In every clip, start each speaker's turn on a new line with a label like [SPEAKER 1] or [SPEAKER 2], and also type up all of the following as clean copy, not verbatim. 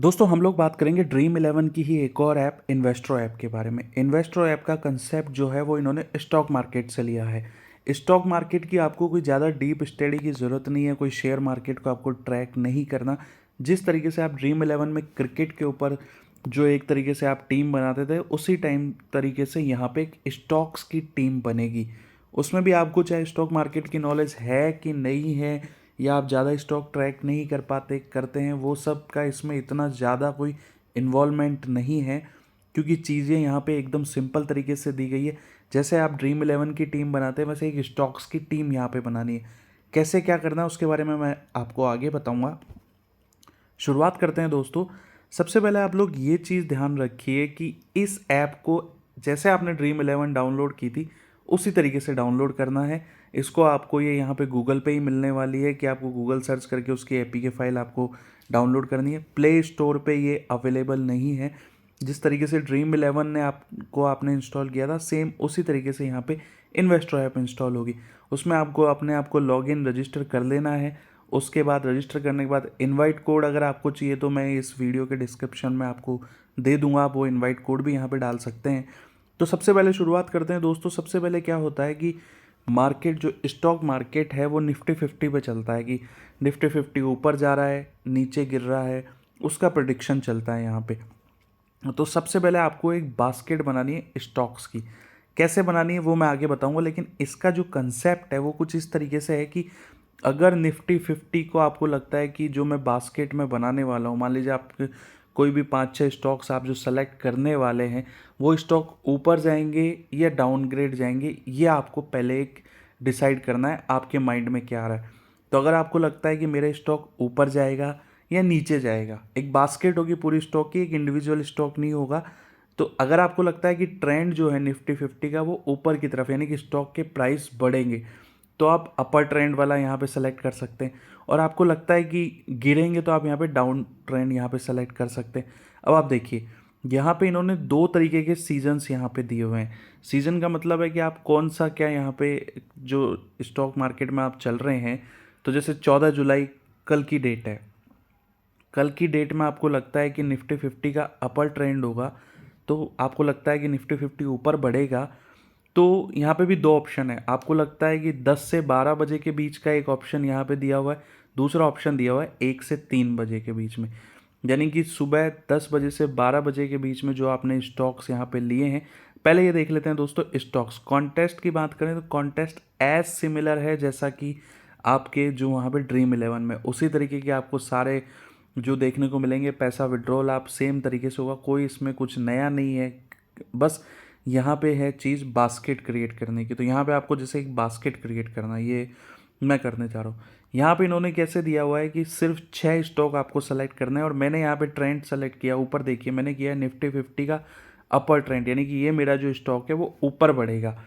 [SPEAKER 1] दोस्तों हम लोग बात करेंगे ड्रीम इलेवन की ही एक और ऐप इन्वेस्ट्रो ऐप के बारे में। इन्वेस्ट्रो ऐप का कंसेप्ट जो है वो इन्होंने स्टॉक मार्केट से लिया है। स्टॉक मार्केट की आपको कोई ज़्यादा डीप स्टडी की ज़रूरत नहीं है, कोई शेयर मार्केट को आपको ट्रैक नहीं करना। जिस तरीके से आप ड्रीम इलेवन में क्रिकेट के ऊपर जो एक तरीके से आप टीम बनाते थे, उसी टाइम तरीके से यहाँ पे एक स्टॉक्स की टीम बनेगी। उसमें भी आपको चाहे स्टॉक मार्केट की नॉलेज है कि नहीं है, या आप ज़्यादा स्टॉक ट्रैक नहीं कर पाते करते हैं, वो सब का इसमें इतना ज़्यादा कोई इन्वॉल्वमेंट नहीं है, क्योंकि चीज़ें यहाँ पे एकदम सिंपल तरीके से दी गई है। जैसे आप ड्रीम इलेवन की टीम बनाते हैं, वैसे एक स्टॉक्स की टीम यहाँ पे बनानी है। कैसे क्या करना है उसके बारे में मैं आपको आगे बताऊँगा। शुरुआत करते हैं दोस्तों। सबसे पहले आप लोग ये चीज़ ध्यान रखिए कि इस ऐप को जैसे आपने ड्रीम इलेवन डाउनलोड की थी उसी तरीके से डाउनलोड करना है। इसको आपको ये यहाँ पे गूगल पे ही मिलने वाली है कि आपको गूगल सर्च करके उसकी एपीके फाइल आपको डाउनलोड करनी है। प्ले स्टोर पे ये अवेलेबल नहीं है। जिस तरीके से ड्रीम इलेवन ने आपने इंस्टॉल किया था, सेम उसी तरीके से यहाँ पे इन्वेस्टर ऐप इंस्टॉल होगी। उसमें आपको अपने आप को लॉग इन रजिस्टर कर लेना है। उसके बाद रजिस्टर करने के बाद इनवाइट कोड अगर आपको चाहिए तो मैं इस वीडियो के डिस्क्रिप्शन में आपको दे दूंगा, आप वो इनवाइट कोड भी यहाँ पे डाल सकते हैं। तो सबसे पहले शुरुआत करते हैं दोस्तों। सबसे पहले क्या होता है कि मार्केट जो स्टॉक मार्केट है वो निफ्टी 50 पे चलता है कि निफ्टी 50 ऊपर जा रहा है, नीचे गिर रहा है, उसका प्रेडिक्शन चलता है यहाँ पे। तो सबसे पहले आपको एक बास्केट बनानी है स्टॉक्स की। कैसे बनानी है वो मैं आगे बताऊंगा, लेकिन इसका जो कंसेप्ट है वो कुछ इस तरीके से है कि अगर निफ्टी 50 को आपको लगता है कि जो मैं बास्केट में बनाने वाला हूँ, मान लीजिए आप कोई भी 5-6 स्टॉक्स आप जो सेलेक्ट करने वाले हैं, वो स्टॉक ऊपर जाएंगे या डाउनग्रेड जाएंगे, ये आपको पहले एक डिसाइड करना है आपके माइंड में क्या आ रहा है। तो अगर आपको लगता है कि मेरा स्टॉक ऊपर जाएगा या नीचे जाएगा, एक बास्केट होगी पूरी स्टॉक की, एक इंडिविजुअल स्टॉक नहीं होगा। तो अगर आपको लगता है कि ट्रेंड जो है निफ्टी 50 का वो ऊपर की तरफ, यानी कि स्टॉक के प्राइस बढ़ेंगे, तो आप अपर ट्रेंड वाला यहाँ पे सेलेक्ट कर सकते हैं। और आपको लगता है कि गिरेंगे तो आप यहाँ पे डाउन ट्रेंड यहाँ पे सेलेक्ट कर सकते हैं। अब आप देखिए, यहाँ पे इन्होंने दो तरीके के सीजन्स यहाँ पे दिए हुए हैं। सीजन का मतलब है कि आप कौन सा क्या यहाँ पे जो स्टॉक मार्केट में आप चल रहे हैं। तो जैसे 14 जुलाई कल की डेट है, कल की डेट में आपको लगता है कि निफ्टी 50 का अपर ट्रेंड होगा, तो आपको लगता है कि निफ्टी 50 ऊपर बढ़ेगा। तो यहाँ पे भी दो ऑप्शन है। आपको लगता है कि 10 से 12 बजे के बीच का एक ऑप्शन यहाँ पे दिया हुआ है, दूसरा ऑप्शन दिया हुआ है 1 से 3 बजे के बीच में। यानी कि सुबह 10 बजे से 12 बजे के बीच में जो आपने स्टॉक्स यहाँ पे लिए हैं। पहले ये देख लेते हैं दोस्तों स्टॉक्स। कॉन्टेस्ट की बात करें तो कॉन्टेस्ट एज सिमिलर है जैसा कि आपके जो वहाँ पे ड्रीम इलेवन में, उसी तरीके के आपको सारे जो देखने को मिलेंगे। पैसा विड्रॉल आप सेम तरीके से होगा, कोई इसमें कुछ नया नहीं है। बस यहाँ पे है चीज़ बास्केट क्रिएट करने की। तो यहाँ पे आपको जैसे एक बास्केट क्रिएट करना, ये मैं करने चाह रहा हूँ। यहाँ पे इन्होंने कैसे दिया हुआ है कि सिर्फ 6 स्टॉक आपको सेलेक्ट करना है, और मैंने यहाँ पे ट्रेंड सेलेक्ट किया। ऊपर देखिए मैंने किया निफ्टी 50 का अपर ट्रेंड, यानी कि ये मेरा जो स्टॉक है वो ऊपर बढ़ेगा।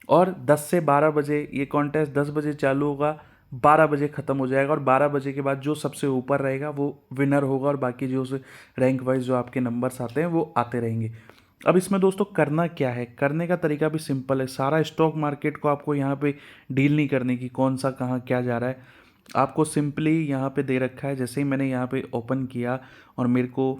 [SPEAKER 1] और 10 से 12 बजे ये कॉन्टेस्ट 10 बजे चालू होगा, 12 बजे ख़त्म हो जाएगा, और 12 बजे के बाद जो सबसे ऊपर रहेगा वो विनर होगा, और बाकी जो उस रैंक वाइज जो आपके नंबर्स आते हैं वो आते रहेंगे। अब इसमें दोस्तों करना क्या है, करने का तरीका भी सिंपल है। सारा स्टॉक मार्केट को आपको यहाँ पे डील नहीं करने की, कौन सा कहाँ क्या जा रहा है। आपको सिंपली यहाँ पे दे रखा है। जैसे ही मैंने यहाँ पे ओपन किया और मेरे को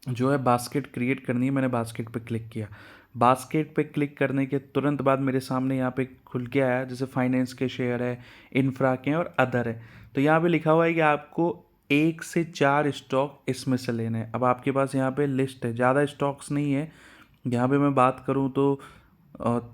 [SPEAKER 1] जो है बास्केट क्रिएट करनी है, मैंने बास्केट पे क्लिक किया। बास्केट पे क्लिक करने के तुरंत बाद मेरे सामने यहाँ पे खुल के आया, जैसे फाइनेंस के शेयर है, इंफ्रा के हैं और अदर है। तो यहाँ पे लिखा हुआ है कि आपको 1 से 4 स्टॉक इसमें से लेने हैं। अब आपके पास यहाँ पे लिस्ट है, ज़्यादा स्टॉक्स नहीं है। यहाँ पे मैं बात करूँ तो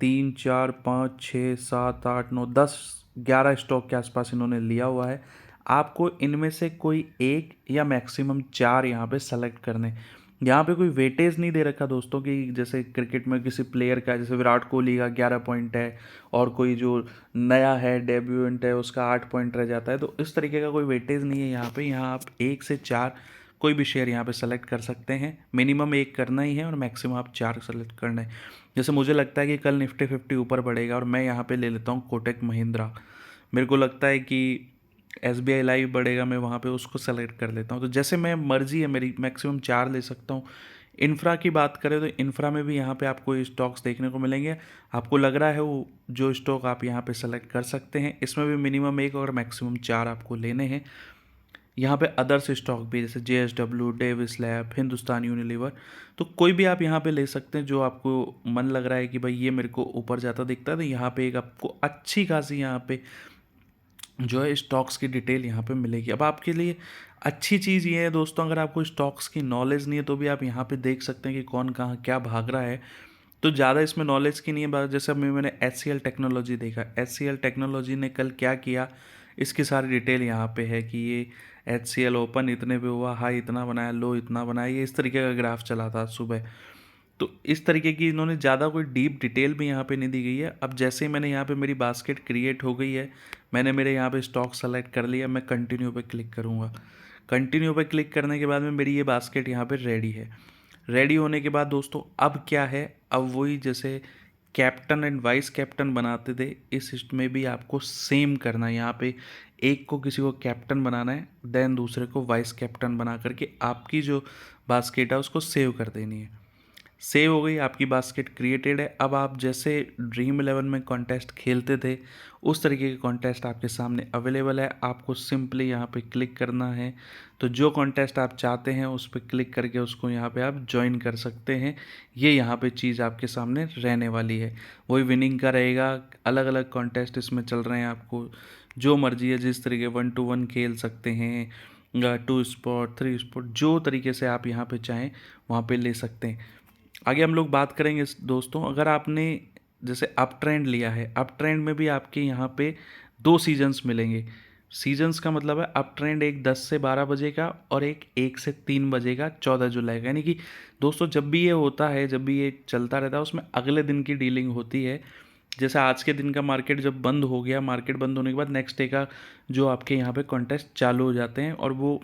[SPEAKER 1] 3, 4, 5, 6, 7, 8, 9, 10, 11 स्टॉक के आसपास इन्होंने लिया हुआ है। आपको इनमें से कोई एक या मैक्सिमम 4 यहाँ पे सेलेक्ट करने। यहाँ पे कोई वेटेज नहीं दे रखा दोस्तों कि जैसे क्रिकेट में किसी प्लेयर का, जैसे विराट कोहली का 11 पॉइंट है और कोई जो नया है डेब्यूटेंट है उसका 8 पॉइंट रह जाता है। तो इस तरीके का कोई वेटेज नहीं है यहाँ पे। यहाँ आप 1 से 4 कोई भी शेयर यहाँ पे सेलेक्ट कर सकते हैं। मिनिमम एक करना ही है और मैक्सिमम आप 4 सेलेक्ट करना है। जैसे मुझे लगता है कि कल निफ्टी 50 ऊपर बढ़ेगा और मैं यहाँ पे ले लेता हूँ कोटक महिंद्रा। मेरे को लगता है कि SBI लाइव बढ़ेगा, मैं वहाँ पे उसको सेलेक्ट कर लेता हूँ। तो जैसे मैं मर्जी है मेरी, मैक्सिमम 4 ले सकता हूँ। इंफ्रा की बात करें तो इंफ्रा में भी यहाँ पे आपको स्टॉक्स देखने को मिलेंगे। आपको लग रहा है वो जो स्टॉक आप यहाँ पे सेलेक्ट कर सकते हैं। इसमें भी मिनिमम एक और मैक्सिमम 4 आपको लेने हैं। यहाँ पे अदर्स स्टॉक भी जैसे JSW, Davis lab, Hindustan Unilever, तो कोई भी आप यहाँ पे ले सकते हैं जो आपको मन लग रहा है कि भाई ये मेरे को ऊपर जाता दिखता है, तो यहाँ पे एक आपको अच्छी खासी यहाँ पे जो है स्टॉक्स की डिटेल यहाँ पे मिलेगी। अब आपके लिए अच्छी चीज़ ये है दोस्तों, अगर आपको स्टॉक्स की नॉलेज नहीं है तो भी आप यहाँ पे देख सकते हैं कि कौन कहाँ क्या भाग रहा है। तो ज़्यादा इसमें नॉलेज की नहीं है बात। जैसे अभी मैंने HCL टेक्नोलॉजी देखा, HCL टेक्नोलॉजी ने कल क्या किया इसकी सारी डिटेल यहाँ पे है कि ये HCL ओपन इतने पे हुआ, हाई इतना बनाया, लो इतना बनाया, ये इस तरीके का ग्राफ चला था सुबह। तो इस तरीके की इन्होंने ज़्यादा कोई डीप डिटेल भी यहाँ पे नहीं दी गई है। अब जैसे ही मैंने यहाँ पे मेरी बास्केट क्रिएट हो गई है, मैंने मेरे यहाँ पे स्टॉक सेलेक्ट कर लिया, मैं कंटिन्यू पे क्लिक करूँगा। कंटिन्यू पे क्लिक करने के बाद में मेरी ये बास्केट यहाँ पे रेडी है। रेडी होने के बाद दोस्तों अब क्या है, अब वही जैसे कैप्टन एंड वाइस कैप्टन बनाते थे, इस में भी आपको सेम करना है। यहाँ पे एक को किसी को कैप्टन बनाना है, देन दूसरे को वाइस कैप्टन बना करके आपकी जो बास्केट है उसको सेव कर देनी है। सेव हो गई, आपकी बास्केट क्रिएटेड है। अब आप जैसे ड्रीम 11 में कॉन्टेस्ट खेलते थे उस तरीके के कॉन्टेस्ट आपके सामने अवेलेबल है। आपको सिंपली यहाँ पे क्लिक करना है, तो जो कॉन्टेस्ट आप चाहते हैं उस पर क्लिक करके उसको यहाँ पे आप ज्वाइन कर सकते हैं। ये यहाँ पे चीज़ आपके सामने रहने वाली है, वही विनिंग का रहेगा। अलग अलग कॉन्टेस्ट इसमें चल रहे हैं, आपको जो मर्जी है जिस तरीके 1-to-1 खेल सकते हैं, 2 स्पॉट 3 स्पॉट, जो तरीके से आप यहाँ पे चाहें वहाँ पे ले सकते हैं। आगे हम लोग बात करेंगे दोस्तों, अगर आपने जैसे अप ट्रेंड लिया है, अप ट्रेंड में भी आपके यहाँ पे 2 सीजन्स मिलेंगे। सीजन्स का मतलब है अप ट्रेंड एक 10 से 12 बजे का और एक 1 से 3 बजे का 14 जुलाई का। यानी कि दोस्तों जब भी ये होता है, जब भी ये चलता रहता है, उसमें अगले दिन की डीलिंग होती है। जैसे आज के दिन का मार्केट जब बंद हो गया, मार्केट बंद होने के बाद नेक्स्ट डे का जो आपके यहाँ पे कॉन्टेस्ट चालू हो जाते हैं और वो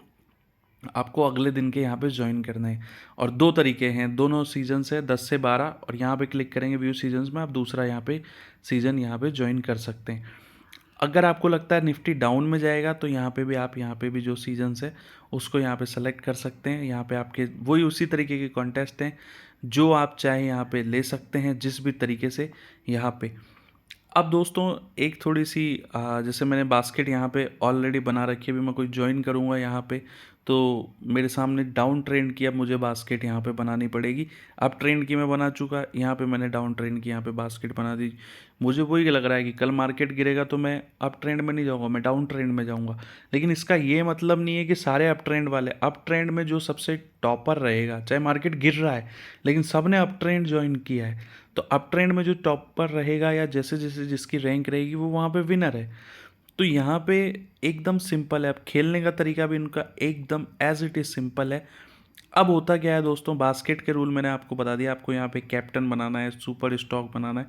[SPEAKER 1] आपको अगले दिन के यहाँ पे ज्वाइन करना है। और 2 तरीके हैं, दोनों सीजन्स है 10 से 12, और यहाँ पे क्लिक करेंगे व्यू सीजन्स में, आप दूसरा यहाँ पे सीज़न यहाँ पे ज्वाइन कर सकते हैं। अगर आपको लगता है निफ्टी डाउन में जाएगा तो यहाँ पे भी आप यहाँ पे भी जो सीजन्स है उसको यहाँ पे सेलेक्ट कर सकते हैं। यहाँ पे आपके वही उसी तरीके के कॉन्टेस्ट हैं जो आप चाहे यहाँ पे ले सकते हैं जिस भी तरीके से यहाँ पे। अब दोस्तों एक थोड़ी सी जैसे मैंने बास्केट यहाँ पे ऑलरेडी बना रखी है, अभी मैं कोई ज्वाइन करूँगा यहाँ पे तो मेरे सामने डाउन ट्रेंड की अब मुझे बास्केट यहाँ पे बनानी पड़ेगी। अप ट्रेंड की मैं बना चुका, यहाँ पे मैंने डाउन ट्रेंड की यहाँ पे बास्केट बना दी। मुझे वही लग रहा है कि कल मार्केट गिरेगा तो मैं अप ट्रेंड में नहीं जाऊँगा, मैं डाउन ट्रेंड में जाऊँगा। लेकिन इसका ये मतलब नहीं है कि सारे अप ट्रेंड वाले, अप ट्रेंड में जो सबसे टॉपर रहेगा, चाहे मार्केट गिर रहा है लेकिन सब ने अप ट्रेंड ज्वाइन किया है, तो अप ट्रेंड में जो टॉपर रहेगा या जैसे जैसे जिसकी रैंक रहेगी वो वहाँ पे विनर है। तो यहाँ पे एकदम सिंपल है, अब खेलने का तरीका भी उनका एकदम एज इट इज़ सिंपल है। अब होता क्या है दोस्तों, बास्केट के रूल मैंने आपको बता दिया, आपको यहाँ पे कैप्टन बनाना है, सुपर स्टॉक बनाना है।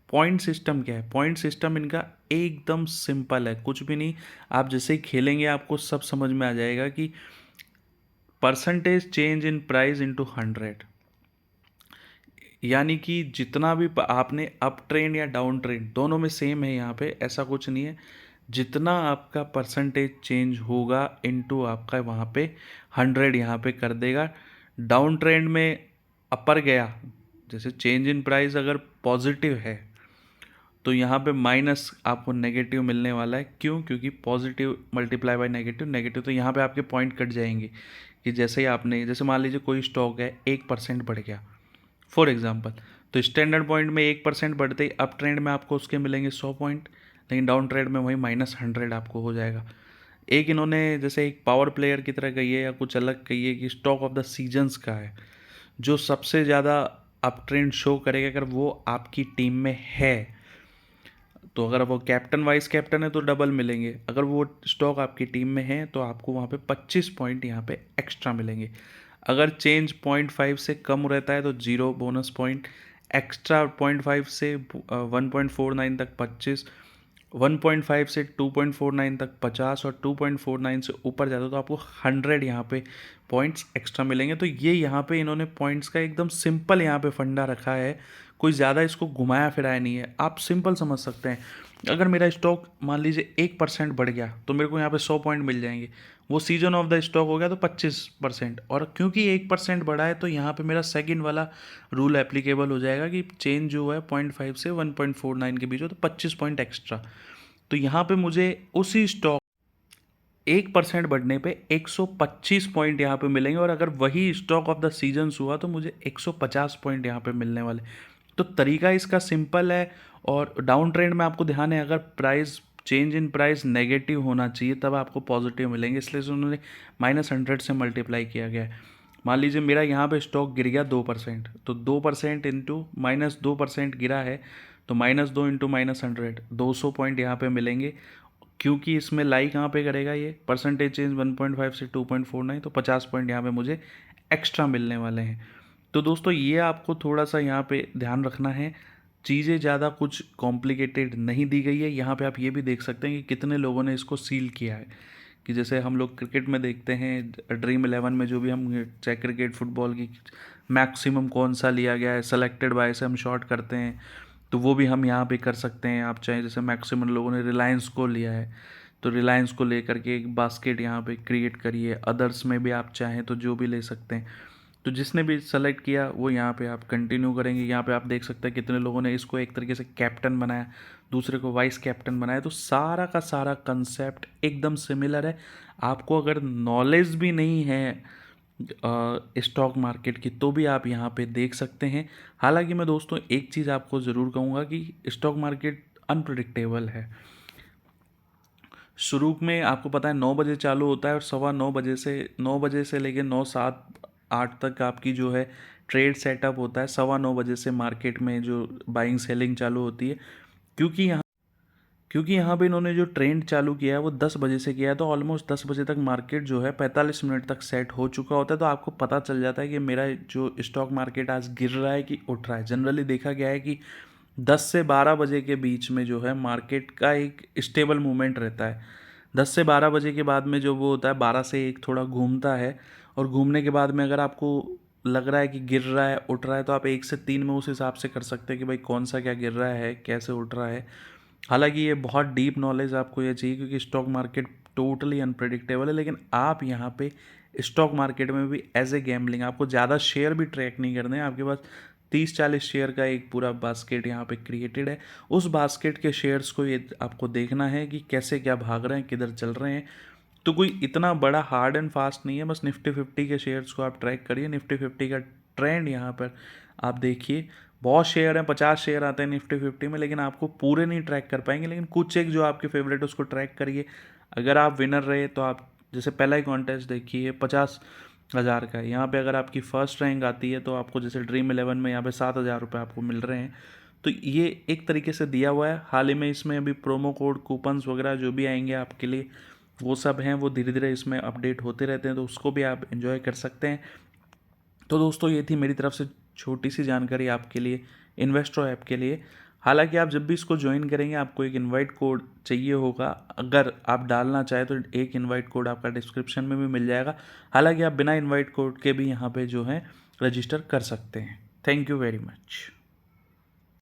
[SPEAKER 1] पॉइंट सिस्टम क्या है, पॉइंट सिस्टम इनका एकदम सिंपल है, कुछ भी नहीं। आप जैसे ही खेलेंगे आपको सब समझ में आ जाएगा कि percentage change in price into 100, यानी कि जितना भी आपने अप ट्रेंड या डाउन ट्रेंड दोनों में सेम है, यहाँ पे ऐसा कुछ नहीं है। जितना आपका परसेंटेज चेंज होगा इनटू आपका वहाँ पे 100 यहाँ पे कर देगा। डाउन ट्रेंड में अपर गया, जैसे चेंज इन प्राइस अगर पॉजिटिव है तो यहाँ पे माइनस आपको नेगेटिव मिलने वाला है। क्यों? क्योंकि positive multiply by negative, negative तो यहाँ पे आपके पॉइंट कट जाएंगे। कि जैसे ही आपने, जैसे मान लीजिए कोई स्टॉक है 1% बढ़ गया फॉर एग्जांपल, तो स्टैंडर्ड पॉइंट में 1% बढ़ते ही अप ट्रेंड में आपको उसके मिलेंगे 100 पॉइंट, लेकिन डाउन ट्रेंड में वही -100 आपको हो जाएगा। एक इन्होंने जैसे एक पावर प्लेयर की तरह कही है या कुछ अलग कही है कि स्टॉक ऑफ द सीजन्स का है, जो सबसे ज़्यादा अप ट्रेंड शो करेगा अगर वो आपकी टीम में है। तो अगर वो कैप्टन वाइस कैप्टन है तो डबल मिलेंगे, अगर वो स्टॉक आपकी टीम में है तो आपको वहाँ पे 25 पॉइंट यहाँ पे एक्स्ट्रा मिलेंगे। अगर चेंज 0.5 से कम रहता है तो 0 बोनस पॉइंट, एक्स्ट्रा 0.5 से 1.49 तक 25, 1.5 से 2.49 तक 50 और 2.49 से ऊपर जाता तो आपको 100 यहाँ पे पॉइंट्स एक्स्ट्रा मिलेंगे। तो ये यहाँ पे इन्होंने पॉइंट्स का एकदम सिंपल यहाँ पे फंडा रखा है, कोई ज़्यादा इसको घुमाया फिराया नहीं है। आप सिंपल समझ सकते हैं, अगर मेरा स्टॉक मान लीजिए 1% बढ़ गया तो मेरे को यहाँ पे 100 पॉइंट मिल जाएंगे। वो सीजन ऑफ द स्टॉक हो गया तो 25%, और क्योंकि 1% बढ़ा है तो यहाँ पे मेरा सेकंड वाला रूल एप्लीकेबल हो जाएगा कि चेंज जो है 0.5 से 1.49 के बीच हो तो 25 पॉइंट एक्स्ट्रा। तो यहाँ पे मुझे उसी स्टॉक 1% बढ़ने पे 125 पॉइंट यहाँ पे मिलेंगे, और अगर वही स्टॉक ऑफ द सीजन्स हुआ तो मुझे 150 पॉइंट यहाँ पे मिलने वाले। तो तरीका इसका सिंपल है, और डाउन ट्रेंड में आपको ध्यान है अगर price change in price negative होना चाहिए तब आपको पॉजिटिव मिलेंगे, इसलिए से उन्होंने -100 से मल्टीप्लाई किया गया है। मान लीजिए मेरा यहाँ पे स्टॉक गिर गया 2%, तो 2% इंटू -2% गिरा है, तो -2 इंटू -100, 200 पॉइंट यहाँ पे मिलेंगे। क्योंकि इसमें लाई कहाँ पे करेगा, ये परसेंटेज चेंज 1.5 से 2.49, तो 50 पॉइंट यहाँ पे मुझे एक्स्ट्रा मिलने वाले हैं। तो दोस्तों ये आपको थोड़ा सा यहाँ पे ध्यान रखना है, चीज़ें ज़्यादा कुछ कॉम्प्लिकेटेड नहीं दी गई है। यहाँ पे आप ये भी देख सकते हैं कि कितने लोगों ने इसको सील किया है, कि जैसे हम लोग क्रिकेट में देखते हैं ड्रीम 11 में, जो भी हम चाहे क्रिकेट फुटबॉल की मैक्सिमम कौन सा लिया गया है सेलेक्टेड बाय से हम शॉर्ट करते हैं, तो वो भी हम यहाँ पे कर सकते हैं। आप चाहे जैसे मैक्सिमम लोगों ने रिलायंस को लिया है, तो रिलायंस को लेकर के एक बास्केट यहाँ पे क्रिएट करिए। अदर्स में भी आप चाहें तो जो भी ले सकते हैं, तो जिसने भी सेलेक्ट किया वो यहाँ पे आप कंटिन्यू करेंगे। यहाँ पे आप देख सकते हैं कितने लोगों ने इसको एक तरीके से कैप्टन बनाया, दूसरे को वाइस कैप्टन बनाया। तो सारा का सारा कंसेप्ट एकदम सिमिलर है। आपको अगर नॉलेज भी नहीं है स्टॉक मार्केट की तो भी आप यहाँ पे देख सकते हैं। हालांकि मैं दोस्तों एक चीज़ आपको ज़रूर कहूँगा कि स्टॉक मार्केट अनप्रिडिक्टेबल है। शुरू में आपको पता है 9 बजे चालू होता है, और 9 बजे से लेकर 9, 7, 8 तक आपकी जो है ट्रेड सेटअप होता है। 9:15 बजे से मार्केट में जो बाइंग सेलिंग चालू होती है। क्योंकि यहाँ क्योंकि यहाँ पे इन्होंने जो ट्रेंड चालू किया है वो 10 बजे से किया है, तो ऑलमोस्ट 10 बजे तक मार्केट जो है 45 मिनट तक सेट हो चुका होता है। तो आपको पता चल जाता है कि मेरा जो स्टॉक मार्केट आज गिर रहा है कि उठ रहा है। जनरली देखा गया है कि 10 से 12 बजे के बीच में जो है मार्केट का एक स्टेबल मूवमेंट रहता है। 10 से 12 बजे के बाद में जो वो होता है 12 से 1 थोड़ा घूमता है, और घूमने के बाद में अगर आपको लग रहा है कि गिर रहा है उठ रहा है, तो आप 1 से 3 में उस हिसाब से कर सकते हैं कि भाई कौन सा क्या गिर रहा है कैसे उठ रहा है। हालांकि ये बहुत डीप नॉलेज आपको ये चाहिए, क्योंकि स्टॉक मार्केट टोटली अनप्रेडिक्टेबल है। लेकिन आप यहाँ पे स्टॉक मार्केट में भी एज ए गैम्बलिंग, आपको ज़्यादा शेयर भी ट्रैक नहीं करने हैं। आपके पास 30-40 शेयर का एक पूरा बास्केट यहाँ पे क्रिएटेड है। उस बास्केट के शेयर्स को ये आपको देखना है कि कैसे क्या भाग रहे हैं, किधर चल रहे हैं। तो कोई इतना बड़ा हार्ड एंड फास्ट नहीं है, बस निफ्टी 50 के शेयर्स को आप ट्रैक करिए। निफ्टी 50 का ट्रेंड यहाँ पर आप देखिए, बहुत शेयर हैं, 50 शेयर आते हैं निफ्टी 50 में, लेकिन आपको पूरे नहीं ट्रैक कर पाएंगे। लेकिन कुछ एक जो आपके फेवरेट है उसको ट्रैक करिए। अगर आप विनर रहे तो आप जैसे पहला ही कॉन्टेस्ट देखिए 50,000 का है, यहाँ पे अगर आपकी फर्स्ट रैंक आती है तो आपको जैसे ड्रीम 11 में यहाँ पे 7,000 रुपये आपको मिल रहे हैं। तो ये एक तरीके से दिया हुआ है। हाल ही में इसमें अभी प्रोमो कोड कूपन्स वगैरह जो भी आएंगे आपके लिए वो सब हैं, वो धीरे धीरे इसमें अपडेट होते रहते हैं, तो उसको भी आप एंजॉय कर सकते हैं। तो दोस्तों ये थी मेरी तरफ से छोटी सी जानकारी आपके लिए इन्वेस्ट्रो ऐप के लिए। हालांकि आप जब भी इसको ज्वाइन करेंगे आपको एक इनवाइट कोड चाहिए होगा। अगर आप डालना चाहें तो एक इनवाइट कोड आपका डिस्क्रिप्शन में भी मिल जाएगा। हालांकि आप बिना इनवाइट कोड के भी यहाँ पे जो है रजिस्टर कर सकते हैं। Thank you very much.